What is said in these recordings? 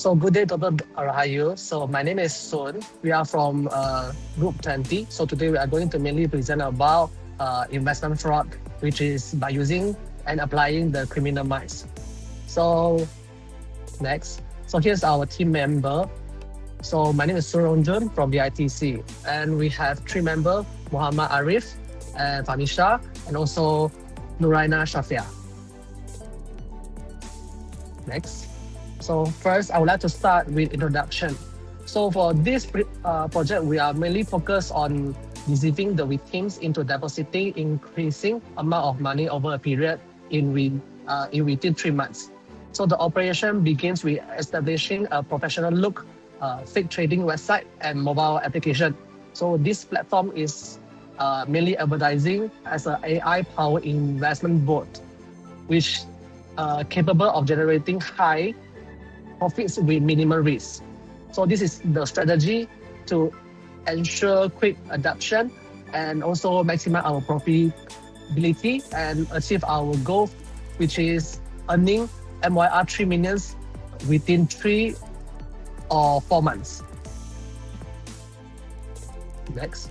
So good day, Dr. Rahayu. So my name is Sun. We are from Group 20. So today we are going to mainly present about investment fraud, which is by using and applying the criminal minds. So next. So here's our team member. So my name is Suronjun from BITC, and we have 3 members: Mohamed, Ariff, and FAMISHA, and also NURAINA, SYAFIAH. Next. So first, I would like to start with introduction. So for this project, we are mainly focused on deceiving the victims into depositing increasing amount of money over a period in within 3 months. So the operation begins with establishing a professional look fake trading website and mobile application. So this platform is mainly advertising as an AI-powered investment bot, which capable of generating high profits with minimal risk. So this is the strategy to ensure quick adoption and also maximize our profitability and achieve our goal, which is earning MYR 3 million within 3 or 4 months. Next.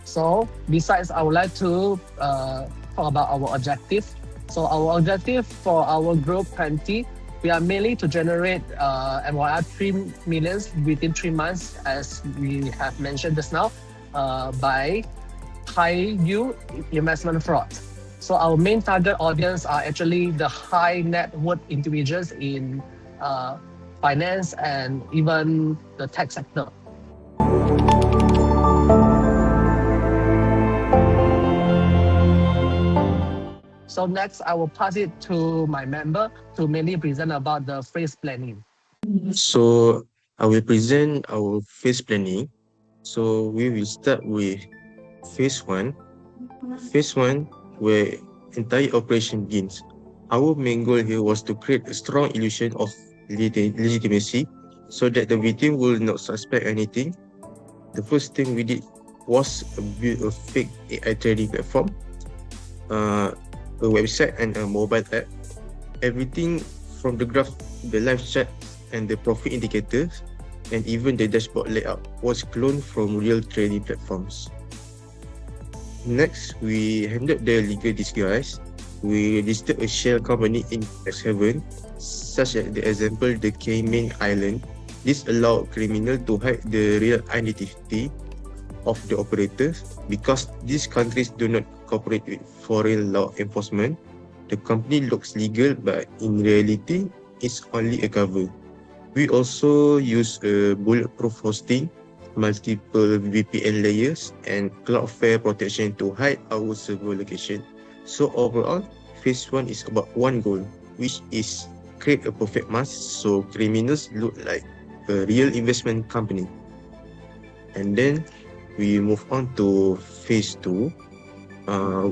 So besides, I would like to talk about our objective. So our objective for our group 20, we are mainly to generate MYR 3 million within 3 months, as we have mentioned just now, by high-yield investment fraud. So our main target audience are actually the high net worth individuals in finance and even the tech sector. So next, I will pass it to my member to mainly present about the phase planning. So I will present our phase planning. So we will start with phase 1. Phase 1, where entire operation begins. Our main goal here was to create a strong illusion of legitimacy so that the victim will not suspect anything. The first thing we did was build a fake AI trading platform, a website and a mobile app. Everything from the graph, the live chat and the profit indicators, and even the dashboard layout was cloned from real trading platforms. Next, we handled the legal disguise. We registered a shell company in tax haven, such as the example the Cayman Island. This allowed criminals to hide the real identity of the operators because these countries do not cooperate with foreign law enforcement. The company looks legal, but in reality, it's only a cover. We also use bulletproof hosting, multiple VPN layers, and Cloudflare protection to hide our server location. So overall, phase 1 is about one goal, which is create a perfect mask so criminals look like a real investment company. And then we move on to phase 2,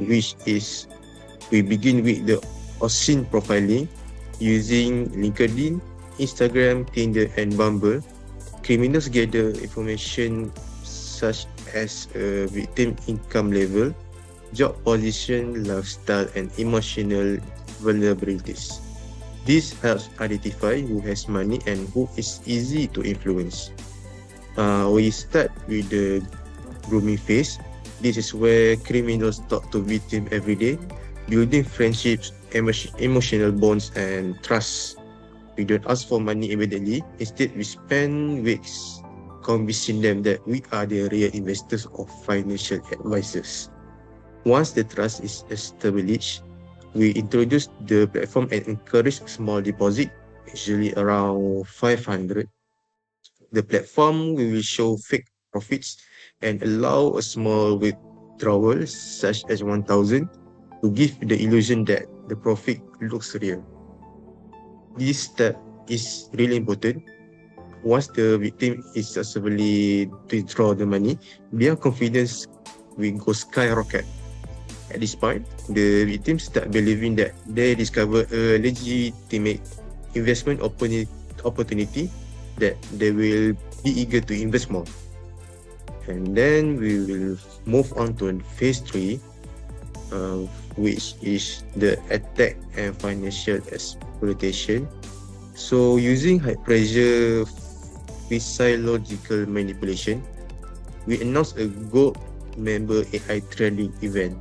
which is we begin with the OSINT profiling using LinkedIn, Instagram, Tinder, and Bumble. Criminals gather information such as victim income level, job position, lifestyle, and emotional vulnerabilities. This helps identify who has money and who is easy to influence. We start with the grooming phase. This is where criminals talk to victims every day, building friendships, emotional bonds, and trust. We don't ask for money immediately. Instead, we spend weeks convincing them that we are the real investors or financial advisors. Once the trust is established, we introduce the platform and encourage small deposit, usually around 500. The platform will show fake profits and allow a small withdrawal, such as 1,000, to give the illusion that the profit looks real. This step is really important. Once the victim is successfully withdraw the money, their confidence will go skyrocket. At this point, the victims start believing that they discover a legitimate investment opportunity, that they will be eager to invest more. And then we will move on to phase 3, which is the attack and financial exploitation. So using high pressure physiological manipulation, we announced a gold member AI training event.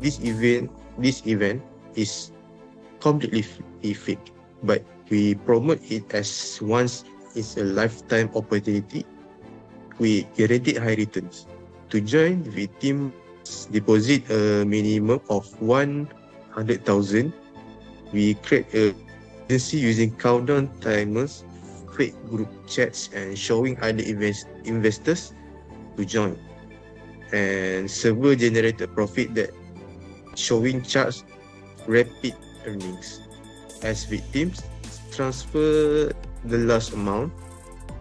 This event is completely fake, but we promote it as once it's a lifetime opportunity with guaranteed high returns. To join, the team deposit a minimum of 100,000. We create a agency using countdown timers, fake group chats, and showing other investors to join. And server generated profit that showing charts rapid earnings. As victims transfer the last amount,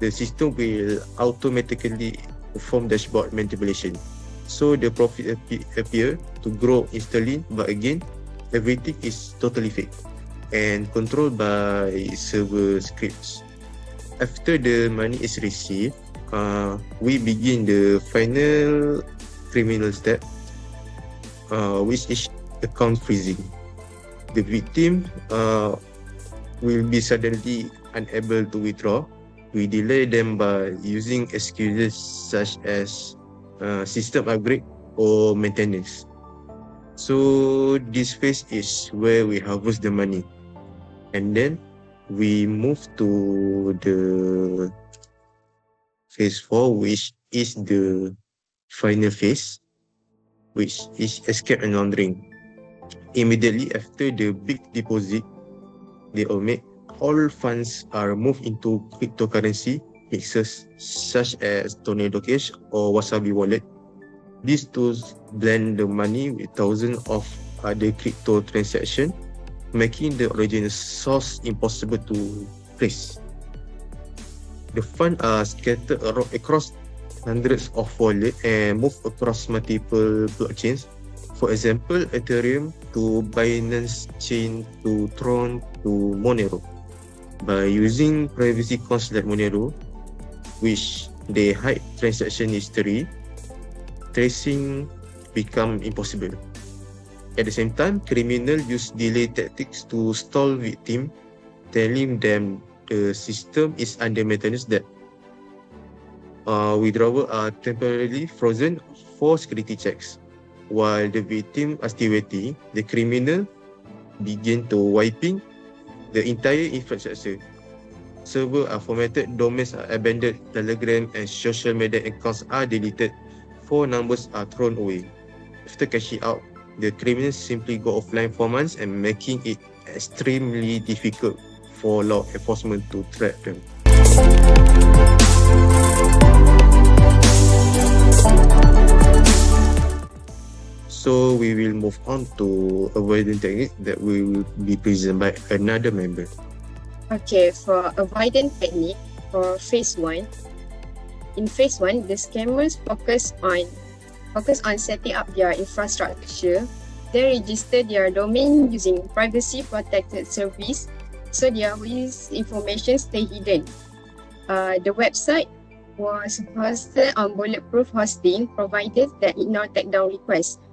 the system will automatically perform dashboard manipulation. So the profit appear to grow instantly, but again, everything is totally fake and controlled by server scripts. After the money is received, we begin the final criminal step, which is account freezing. The victim will be suddenly unable to withdraw. We delay them by using excuses such as system upgrade or maintenance. So this phase is where we harvest the money, and then we move to the phase 4, which is the final phase, which is escape and laundering. Immediately after the big deposit they all make, all funds are moved into cryptocurrency mixers such as Tornado Cash or Wasabi Wallet. These tools blend the money with thousands of other crypto transactions, making the original source impossible to trace. The funds are scattered across hundreds of wallets and moved across multiple blockchains. For example, Ethereum to Binance Chain to Tron to Monero. By using privacy coins like Monero, which they hide transaction history, tracing become impossible. At the same time, criminals use delay tactics to stall victims, telling them the system is under maintenance, that withdrawals are temporarily frozen for security checks. While the victim are still waiting, the criminal begin to wiping the entire infrastructure. Servers are formatted, domains are abandoned, Telegram and social media accounts are deleted, phone numbers are thrown away. After cashing out, the criminals simply go offline for months and making it extremely difficult for law enforcement to track them. So we will move on to avoidance technique that will be presented by another member. Okay, for avoidance technique for phase 1. In phase 1, the scammers focus on setting up their infrastructure. They register their domain using privacy protected service, so their information stay hidden. The website was hosted on bulletproof hosting providers that ignore takedown requests.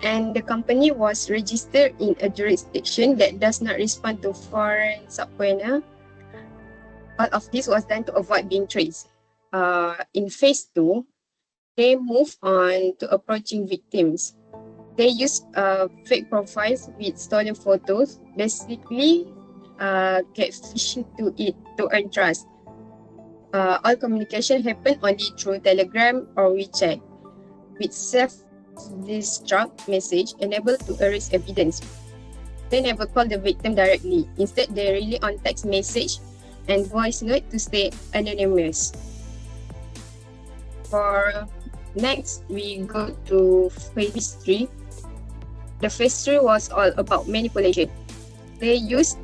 And the company was registered in a jurisdiction that does not respond to foreign subpoena. All of this was done to avoid being traced. In phase 2, they move on to approaching victims. They use fake profiles with stolen photos, basically catfishing to earn trust. All communication happen only through Telegram or WeChat, with self-destruct message enabled to erase evidence. They never call the victim directly. Instead, they rely on text message and voice note to stay anonymous. For next, we go to phase 3. The phase 3 was all about manipulation. They use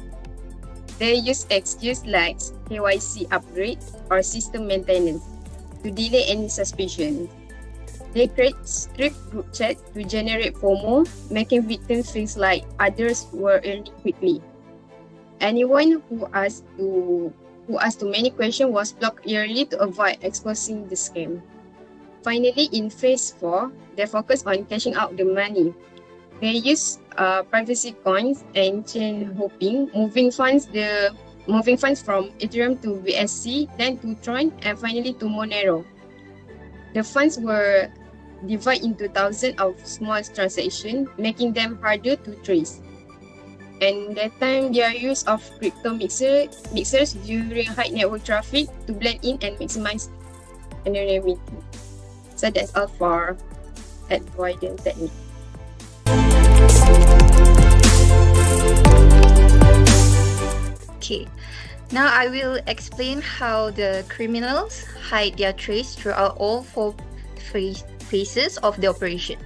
excuse like KYC upgrade or system maintenance to delay any suspicion. They create strict group chats to generate FOMO, making victims feel like others were earning quickly. Anyone who asked too many questions was blocked early to avoid exposing the scam. Finally, in phase 4, they focus on cashing out the money. They use privacy coins and chain hopping, moving funds from Ethereum to BSC, then to Tron, and finally to Monero. The funds were divided into thousands of small transactions, making them harder to trace. And that time, their use of crypto mixers during high network traffic to blend in and maximize anonymity. So that's all for avoidance technique. Okay, now I will explain how the criminals hide their trace throughout all 4 phases of the operation.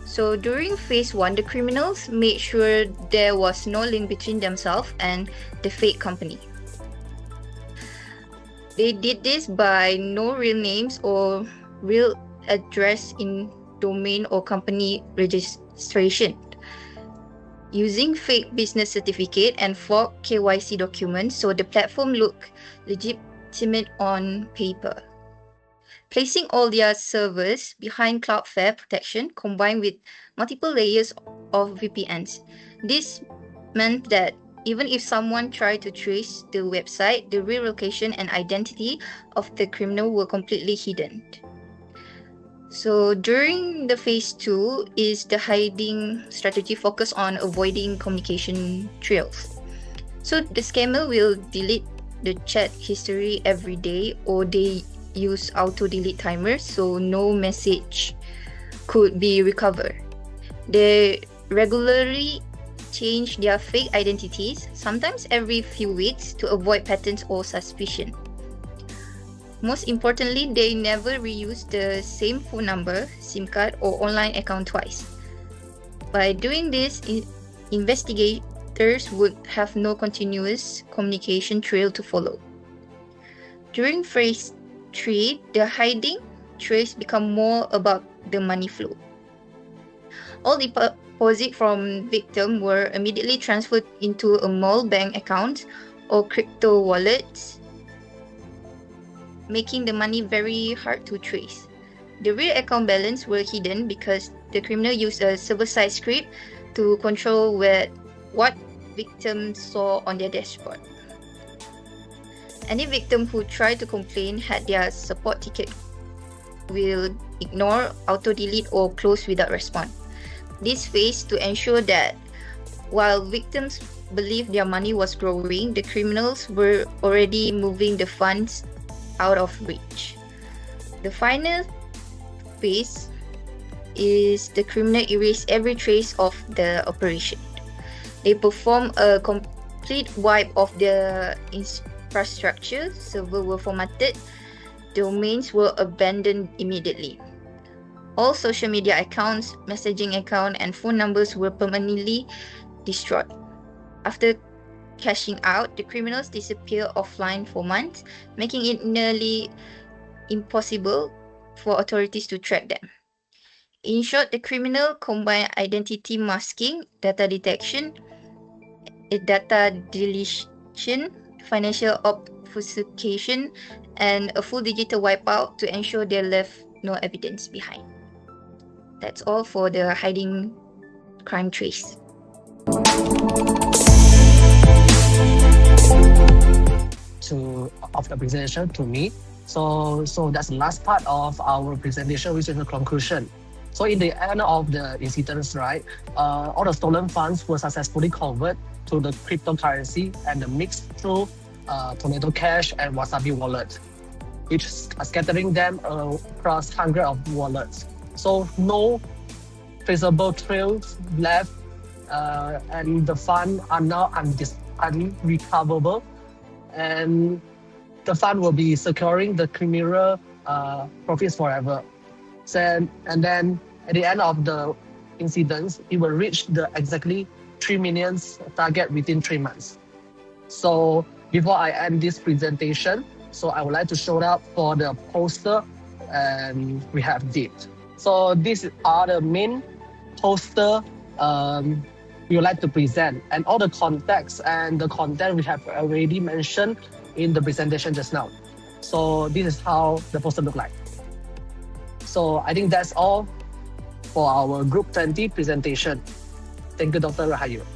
So during phase 1, the criminals made sure there was no link between themselves and the fake company. They did this by no real names or real address in domain or company registration, using fake business certificate and fraud KYC documents so the platform looked legitimate on paper. Placing all their servers behind Cloudflare protection combined with multiple layers of VPNs. This meant that even if someone tried to trace the website, the real location and identity of the criminal were completely hidden. So during the phase 2 is the hiding strategy focused on avoiding communication trails. So the scammer will delete the chat history every day, or they use auto delete timers so no message could be recovered. They regularly change their fake identities, sometimes every few weeks, to avoid patterns or suspicion. Most importantly, they never reuse the same phone number, SIM card, or online account twice. By doing this, investigators would have no continuous communication trail to follow. During phase 3, the hiding trace become more about the money flow. All deposits from victim were immediately transferred into a mall bank account or crypto wallets, making the money very hard to trace. The real account balance were hidden because the criminal used a server-side script to control what victims saw on their dashboard. Any victim who tried to complain had their support ticket will ignore, auto-delete or close without response. This phase to ensure that while victims believed their money was growing, the criminals were already moving the funds out of reach. The final phase is the criminal erase every trace of the operation. They perform a complete wipe of the infrastructure, servers were formatted, domains were abandoned immediately. All social media accounts, messaging accounts, and phone numbers were permanently destroyed. After cashing out, the criminals disappear offline for months, making it nearly impossible for authorities to track them. In short, the criminal combined identity masking, data detection, data deletion, financial obfuscation, and a full digital wipeout to ensure they left no evidence behind. That's all for the hiding crime trace. Of the presentation to me. So that's the last part of our presentation, which is the conclusion. So in the end of the incidents, right, all the stolen funds were successfully converted to the cryptocurrency and mixed through Tornado Cash and Wasabi wallet, each scattering them across hundreds of wallets. So no traceable trails left, and the funds are now unrecoverable, and the fund will be securing the criminal profits forever. And then at the end of the incidents, it will reach the exactly 3 million target within 3 months. So before I end this presentation, so I would like to show up for the poster, and we have it. So these are the main poster we would like to present, and all the context and the content we have already mentioned in the presentation just now. So this is how the poster look like. So I think that's all for our Group 20 presentation. Thank you, Dr. Rahayu.